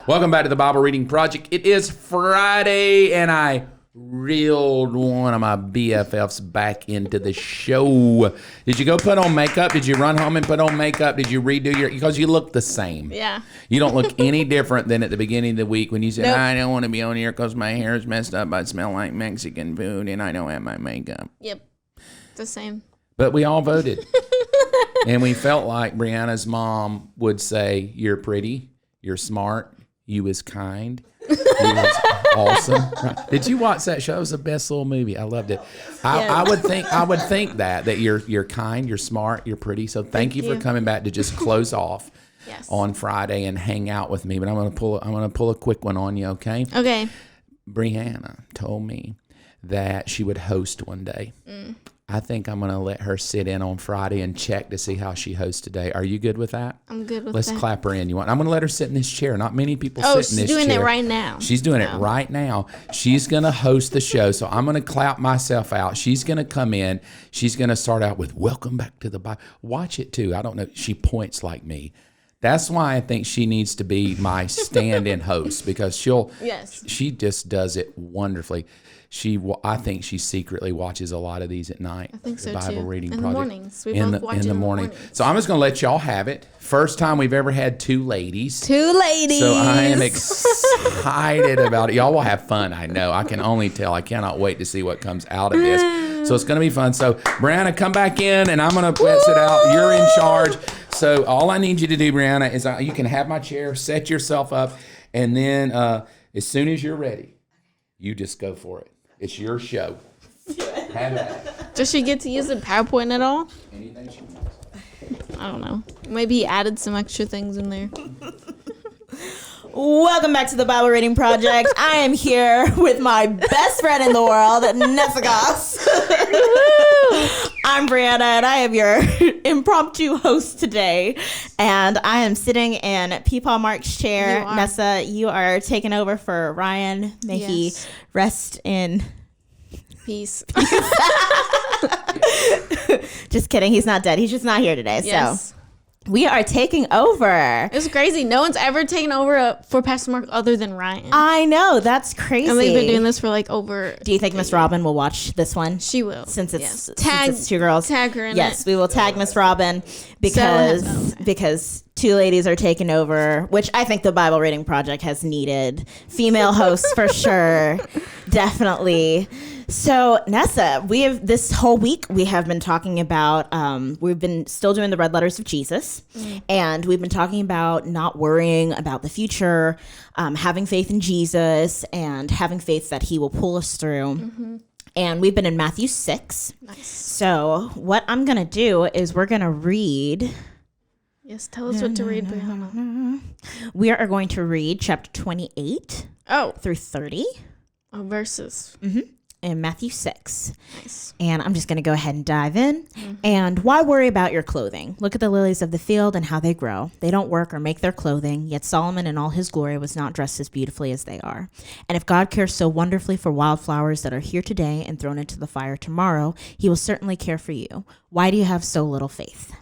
Welcome back to the Bible Reading Project. It is Friday, and I reeled one of my BFFs back into the show. Did you go put on makeup? Did you run home and put on makeup? Did you redo because you look the same? Yeah. You don't look any different than at the beginning of the week when you said, Nope. I don't want to be on here because my hair is messed up. I smell like Mexican food, and I don't have my makeup. Yep. The same. But we all voted. And we felt like Brieanna's mom would say, you're pretty, you're smart, you was kind, you was awesome. Right? Did you watch that show? It was the best little movie. I loved it. I would think that you're kind, you're smart, you're pretty. So thank you for coming back to just close off on Friday and hang out with me. But I'm gonna pull a quick one on you, okay? Okay. Brieanna told me that she would host one day. I think I'm going to let her sit in on Friday and check to see how she hosts today. Are you good with that? I'm good with Let's that. clap her in. I'm going to let her sit in this chair. Not many people sit in this chair. Oh, she's doing it right now. She's doing it right now. She's going to host the show. So I'm going to clap myself out. She's going to come in. She's going to start out with, welcome back to the Bible. Watch it too. I don't know. She points like me. That's why I think she needs to be my stand-in host because she just does it wonderfully. I think she secretly watches a lot of these at night. I think so the Bible too. Reading in Project. The mornings. We both watch it in the morning. So I'm just going to let y'all have it. First time we've ever had two ladies. Two ladies. So I am excited about it. Y'all will have fun, I know. I can only tell. I cannot wait to see what comes out of this. So it's going to be fun. So Brieanna, come back in, and I'm going to sit out. You're in charge. So all I need you to do, Brieanna, is you can have my chair, set yourself up, and then as soon as you're ready, you just go for it. It's your show. Have at it. Does she get to use the PowerPoint at all? Anything she wants. I don't know. Maybe he added some extra things in there. Welcome back to the Bible Reading Project. I am here with my best friend in the world, Nessa. I'm Brieanna, and I am your impromptu host today. And I am sitting in Peepaw Mark's chair. Nessa, you are taking over for Ryan. May he rest in peace. Just kidding. He's not dead. He's just not here today. Yes. So we are taking over. It's crazy. No one's ever taken over for Pastor Mark other than Ryan. I know. That's crazy. And they've been doing this for like over. Do you think Miss Robin will watch this one? She will. Since it's two girls. Tag her in Yes, it. we will tag Miss Robin because two ladies are taking over, which I think the Bible Reading Project has needed. Female hosts for sure. Definitely. So Nessa, we have this whole week we have been talking about we've been still doing the red letters of Jesus, and we've been talking about not worrying about the future, having faith in Jesus, and having faith that He will pull us through. And we've been in Matthew 6. Nice. So what I'm gonna do is we're gonna read. Yes, tell us what to read, Brieanna. We are going to read chapter 28 through 30. Oh, verses. In Matthew 6. Nice. And I'm just going to go ahead and dive in. And why worry about your clothing? Look at the lilies of the field and how they grow. They don't work or make their clothing, yet Solomon in all his glory was not dressed as beautifully as they are. And if God cares so wonderfully for wildflowers that are here today and thrown into the fire tomorrow, He will certainly care for you. Why do you have so little faith?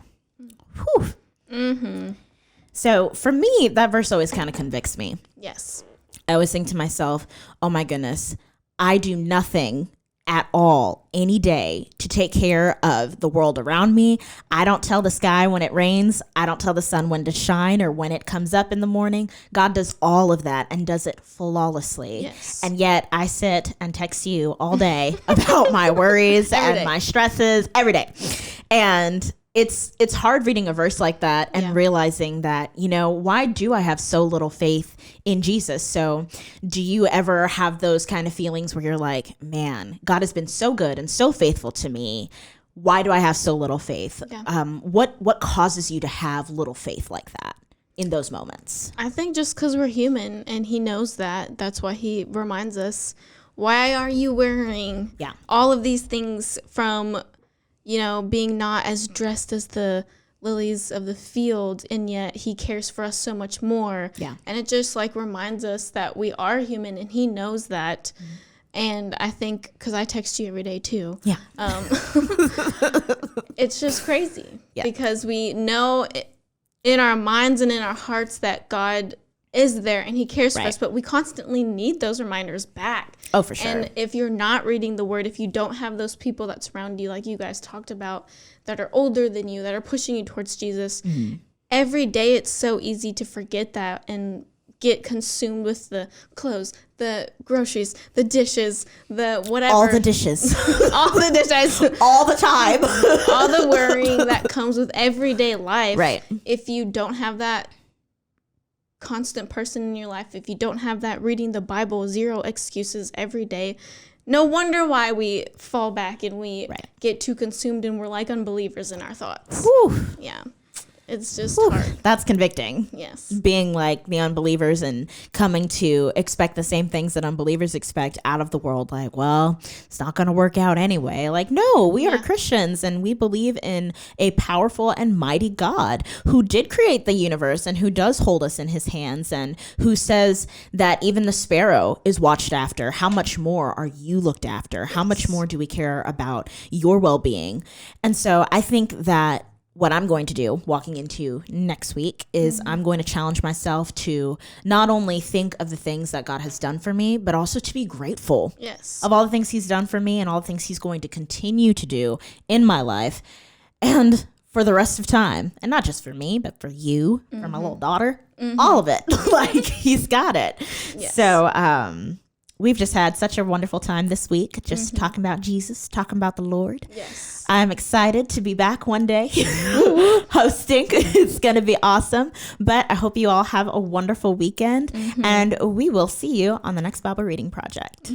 Whew. So for me, that verse always kind of convicts me. Yes. I always think to myself, oh my goodness, I do nothing at all any day to take care of the world around me. I don't tell the sky when it rains. I don't tell the sun when to shine or when it comes up in the morning. God does all of that and does it flawlessly. Yes. And yet I sit and text you all day about my worries and my stresses every day. And it's hard reading a verse like that and realizing that, why do I have so little faith in Jesus? So do you ever have those kind of feelings where you're like, man, God has been so good and so faithful to me. Why do I have so little faith? Yeah. What causes you to have little faith like that in those moments? I think just because we're human and He knows that. That's why He reminds us, why are you wearing all of these things from being not as dressed as the lilies of the field, and yet He cares for us so much more. Yeah. And it just reminds us that we are human, and He knows that. And I think, because I text you every day too. Yeah. It's just crazy because we know in our minds and in our hearts that God is there and he cares for Right. us, but we constantly need those reminders back. Oh, for sure. And if you're not reading the word, if you don't have those people that surround you, like you guys talked about, that are older than you, that are pushing you towards Jesus, every day it's so easy to forget that and get consumed with the clothes, the groceries, the dishes, the whatever. All the dishes. All the dishes. All the time. All the worrying that comes with everyday life. Right. If you don't have that constant person in your life, if you don't have that reading the Bible, 0 excuses every day, no wonder why we fall back and we get too consumed and we're like unbelievers in our thoughts. Whew. Yeah. It's just Whew. hard. That's convicting. Yes. Being like the unbelievers and coming to expect the same things that unbelievers expect out of the world. Like, well, it's not going to work out anyway. Like, no, we are Christians and we believe in a powerful and mighty God who did create the universe and who does hold us in his hands and who says that even the sparrow is watched after. How much more are you looked after? How much more do we care about your well-being? And so I think that what I'm going to do walking into next week is I'm going to challenge myself to not only think of the things that God has done for me, but also to be grateful of all the things he's done for me and all the things he's going to continue to do in my life and for the rest of time. And not just for me, but for you, for my little daughter, all of it. Like he's got it. Yes. So, we've just had such a wonderful time this week, just talking about Jesus, talking about the Lord. Yes. I'm excited to be back one day hosting. It's going to be awesome. But I hope you all have a wonderful weekend, and we will see you on the next Bible Reading Project.